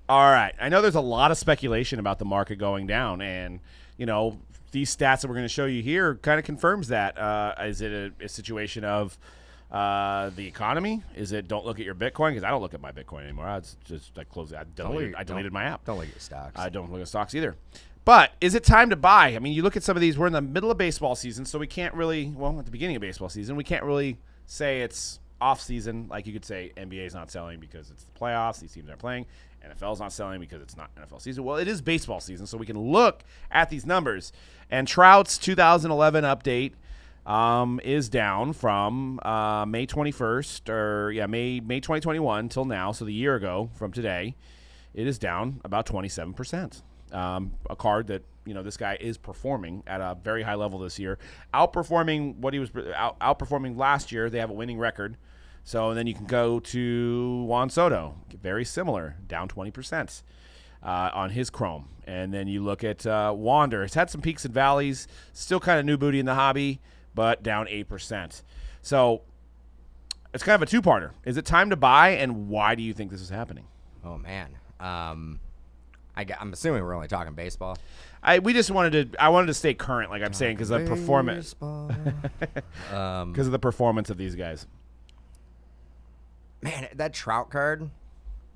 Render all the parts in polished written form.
All right. I know there's a lot of speculation about the market going down, and, these stats that we're going to show you here kind of confirms that. Is it a situation of the economy? Is it don't look at your Bitcoin? Because I don't look at my Bitcoin anymore. I closed it. I deleted my app. Don't look at stocks. I don't look at stocks either. But is it time to buy? I mean, you look at some of these. We're in the middle of baseball season, so we can't really, at the beginning of baseball season, we can't really say it's off season. Like you could say NBA is not selling because it's the playoffs. These teams aren't playing. NFL's not selling because it's not NFL season. Well, it is baseball season, so we can look at these numbers. And Trout's 2011 update is down from May 21st, May 2021 till now, so the year ago from today. It is down about 27%. A card that, this guy is performing at a very high level this year, outperforming what he was outperforming last year. They have a winning record. So then you can go to Juan Soto, very similar, down 20% on his Chrome. And then you look at Wander. It's had some peaks and valleys, still kind of new booty in the hobby, but down 8%. So it's kind of a two-parter. Is it time to buy, and why do you think this is happening? Oh, man. I'm assuming we're only talking baseball. I wanted to stay current, like I'm saying, because of the performance. Because of the performance of these guys. Man, that Trout card,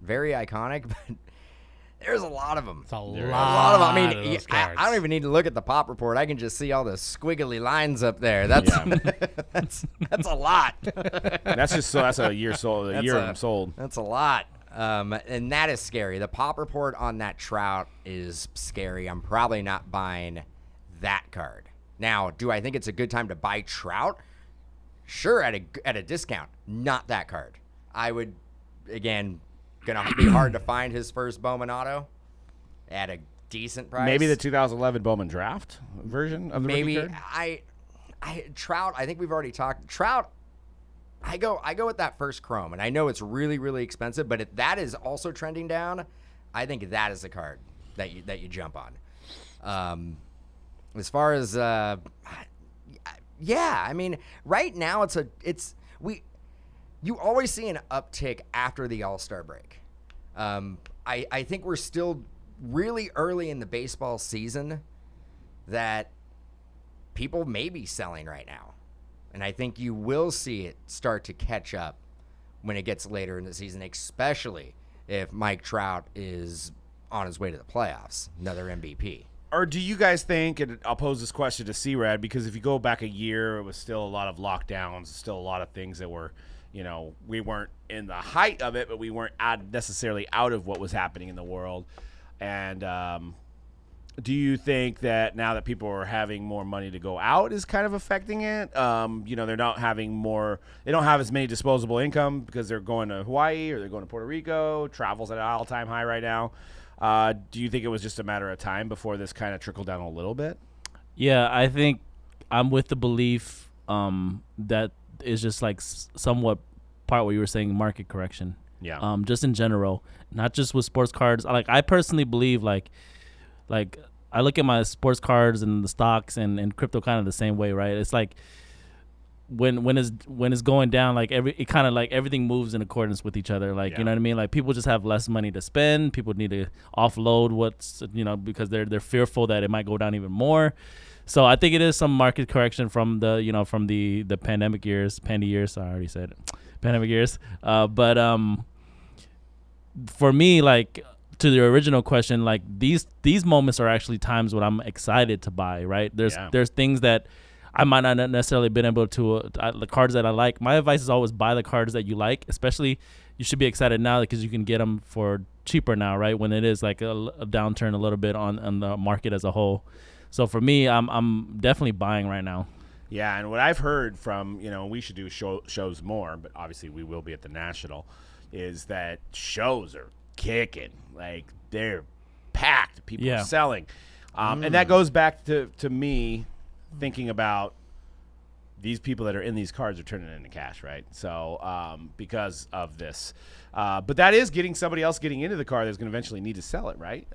very iconic, but there's a lot of them. It's a lot of them. I mean, of those I cards. don't even need to look at the pop report. I can just see all the squiggly lines up there. That's that's a lot. That's a year sold. A year of them sold. That's a lot. And that is scary. The pop report on that Trout is scary. I'm probably not buying that card. Now, do I think it's a good time to buy Trout? Sure, at a discount. Not that card. I would, again, gonna be hard to find his first Bowman auto at a decent price. Maybe the 2011 Bowman draft version of the rookie card? Trout. I think we've already talked Trout. I go with that first Chrome, and I know it's really, really expensive, but if that is also trending down, I think that is the card that you jump on. As far as I mean, right now you always see an uptick after the All-Star break. I think we're still really early in the baseball season that people may be selling right now. And I think you will see it start to catch up when it gets later in the season, especially if Mike Trout is on his way to the playoffs, another MVP. Or do you guys think, and I'll pose this question to C-Rad, because if you go back a year, it was still a lot of lockdowns, still a lot of things that were, we weren't in the height of it, but we weren't necessarily out of what was happening in the world. And do you think that now that people are having more money to go out is kind of affecting it? They're not having they don't have as many disposable income because they're going to Hawaii or they're going to Puerto Rico. Travel's at an all-time high right now. Do you think it was just a matter of time before this kind of trickled down a little bit? Yeah, I think I'm with the belief that is just like somewhat part what you were saying, market correction. Yeah. Just in general, not just with sports cards. I personally believe like I look at my sports cards and the stocks and crypto kind of the same way, right? It's like when it's going down, everything moves in accordance with each other. You know what I mean? Like people just have less money to spend. People need to offload because they're fearful that it might go down even more. So I think it is some market correction from the pandemic years. I already said it. Pandemic years. But for me, to the original question, these moments are actually times when I'm excited to buy, right? There's things that I might not necessarily been able to, the cards that I like. My advice is always buy the cards that you like, especially you should be excited now because you can get them for cheaper now, right? When it is like a downturn a little bit on the market as a whole. So for me, I'm definitely buying right now. Yeah, and what I've heard from, we should do shows more, but obviously we will be at the National, is that shows are kicking. They're packed. People are selling. And that goes back to me thinking about these people that are in these cards are turning it into cash, right? So because of this. But that is getting somebody else getting into the card that's going to eventually need to sell it, right?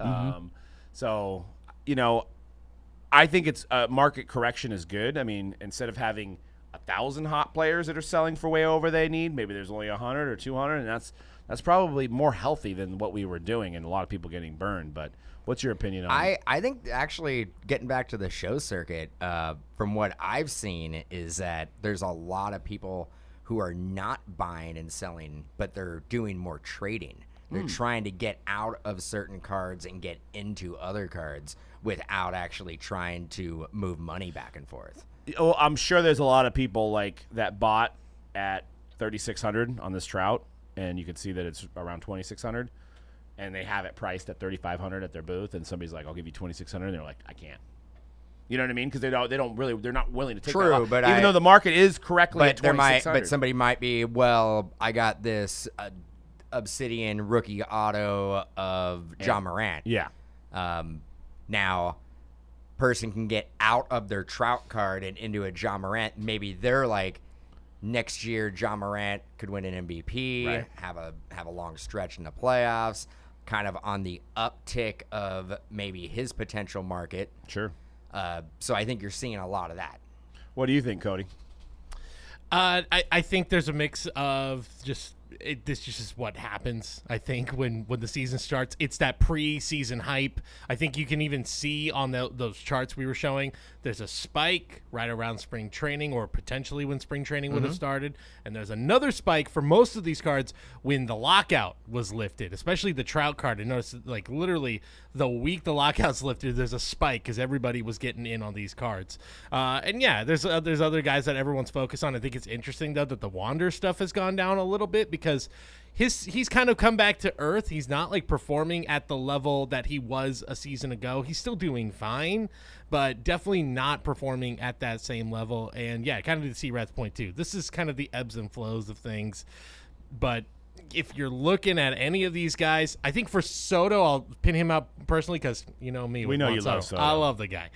I think it's market correction is good. I mean, instead of having 1,000 hot players that are selling for way over they need. Maybe there's only 100 or 200, and that's probably more healthy than what we were doing, and a lot of people getting burned. But what's your opinion on it? I think actually getting back to the show circuit, from what I've seen is that there's a lot of people who are not buying and selling, but they're doing more trading. They're trying to get out of certain cards and get into other cards without actually trying to move money back and forth. Well, I'm sure there's a lot of people like that bought at 3,600 on this Trout, and you can see that it's around 2,600, and they have it priced at 3,500 at their booth, and somebody's like, "I'll give you 2,600," and they're like, "I can't." You know what I mean? Because they're not willing to take that loss. But even though the market is correctly at 2,600. But somebody might be, well, I got this Obsidian rookie auto of John Morant. Yeah. Now, person can get out of their Trout card and into a John Morant. Maybe they're like, next year John Morant could win an MVP, right. have a long stretch in the playoffs, kind of on the uptick of maybe his potential market. Sure. So I think you're seeing a lot of that. What do you think, Cody? I think there's a mix of just this is just what happens. I think when the season starts, it's that pre-season hype. I think you can even see on those charts we were showing, there's a spike right around spring training, or potentially when spring training would have started, and there's another spike for most of these cards when the lockout was lifted, especially the Trout card. And notice, like, literally the week the lockout's lifted, there's a spike because everybody was getting in on these cards. And yeah, there's other guys that everyone's focused on. I think it's interesting though that the Wander stuff has gone down a little bit because he's kind of come back to earth. He's not like performing at the level that he was a season ago. He's still doing fine, but definitely not performing at that same level. And yeah, kind of to C-Rat's point too. This is kind of the ebbs and flows of things. But if you're looking at any of these guys, I think for Soto, I'll pin him out personally because you know me. We know Juan you love Soto. I love the guy.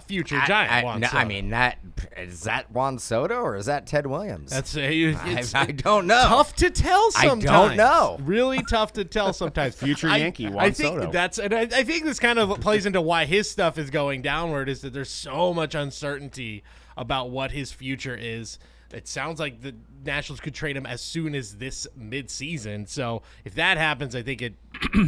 Future Giant Juan Soto. I mean, is that Juan Soto or is that Ted Williams? That's I don't know. Tough to tell sometimes. I don't know. Really tough to tell sometimes. Future Yankee Juan I think Soto. I think this kind of plays into why his stuff is going downward, is that there's so much uncertainty about what his future is. It sounds like the Nationals could trade him as soon as this midseason. So if that happens, I think it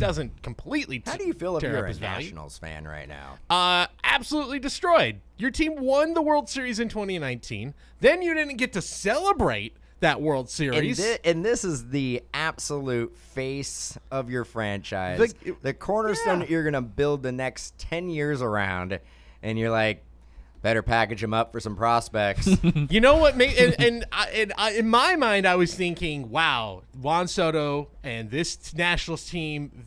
doesn't completely How do you feel if tear you're up a his value. Nationals fan right now? Absolutely destroyed. Your team won the World Series in 2019. Then you didn't get to celebrate that World Series. And this is the absolute face of your franchise. The cornerstone that you're going to build the next 10 years around. And you're like, better package them up for some prospects. You know what? In my mind, I was thinking, wow, Juan Soto and this Nationals team,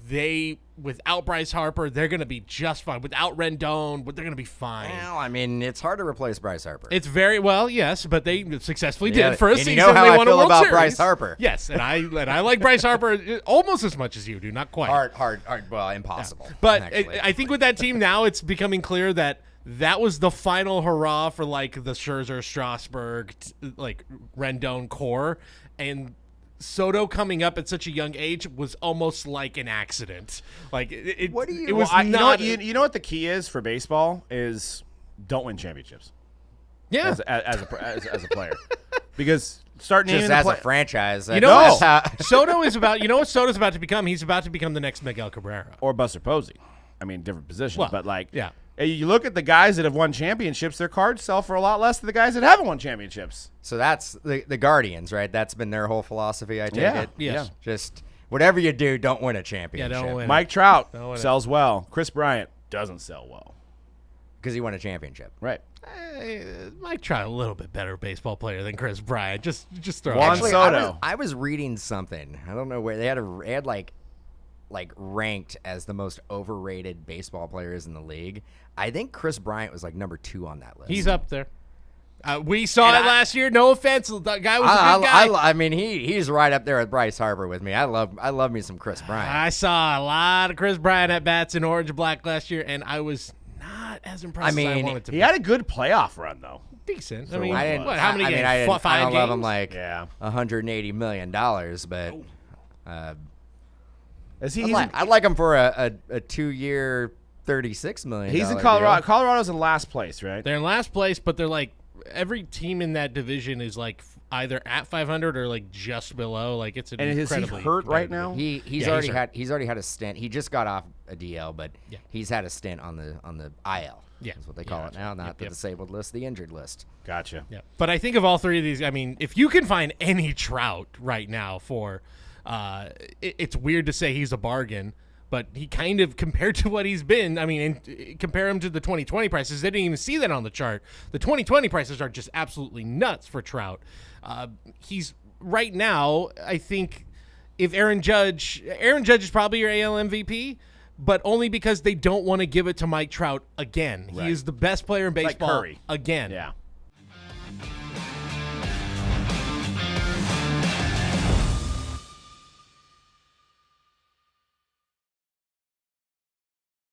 without Bryce Harper, they're going to be just fine. Without Rendon, they're going to be fine. Well, I mean, it's hard to replace Bryce Harper. It's very well, yes, but they successfully did for a season. You know how they I won feel a World about Series. Bryce Harper. Yes, and I like Bryce Harper almost as much as you do, not quite. Hard. Well, impossible. Yeah. But actually. I think with that team now, it's becoming clear that was the final hurrah for like the Scherzer, Strasburg, like Rendon core, and Soto coming up at such a young age was almost like an accident. Like it was not. You know what the key is for baseball is don't win championships. Yeah, as a player, because start naming just the as a franchise. You know, Soto is about. You know what Soto's about to become? He's about to become the next Miguel Cabrera or Buster Posey. I mean, different positions, well, but like, yeah. You look at the guys that have won championships; their cards sell for a lot less than the guys that haven't won championships. So that's the Guardians, right? That's been their whole philosophy. I take it. Yes. Yeah. Just whatever you do, don't win a championship. Yeah, don't win. Mike Trout Don't win it. sells well. Chris Bryant doesn't sell well. because he won a championship. Right. Mike Trout a little bit better baseball player than Chris Bryant. Just throw Juan it. Actually, Soto. I was reading something. I don't know where they had like ranked as the most overrated baseball players in the league. I think Chris Bryant was like number 2 on that list. He's up there. We saw it last year. No offense, the guy was a good guy. I mean, he's right up there with Bryce Harper with me. I love me some Chris Bryant. I saw a lot of Chris Bryant at bats in orange and black last year, and I was not as impressed as I wanted to He be. had a good playoff run, though. Decent. So I mean, I didn't- how many games? I Five don't games? love him like Yeah. $180 million, but Is he? I'd like him for a 2-year, $36 million. He's in deal. Colorado. Colorado's in last place, right? They're in last place, but they're like every team in that division is like either at 500 or like just below. Like it's an And is he incredibly hurt right competitive now? He's Yeah, already hurt. he's already had a stint. He just got off a DL, but Yeah. he's had a stint on the IL. Yeah. That's what they call it now, not the Yep. disabled list, the injured list. Gotcha. Yeah, but I think of all three of these. I mean, if you can find any Trout right now for, it's weird to say he's a bargain, but he kind of compared to what he's been. I mean, and compare him to the 2020 prices. They didn't even see that on the chart. The 2020 prices are just absolutely nuts for Trout. He's right now. I think if Aaron Judge is probably your AL MVP. But only because they don't want to give it to Mike Trout again. Right. He is the best player in Like baseball Curry. again. Yeah.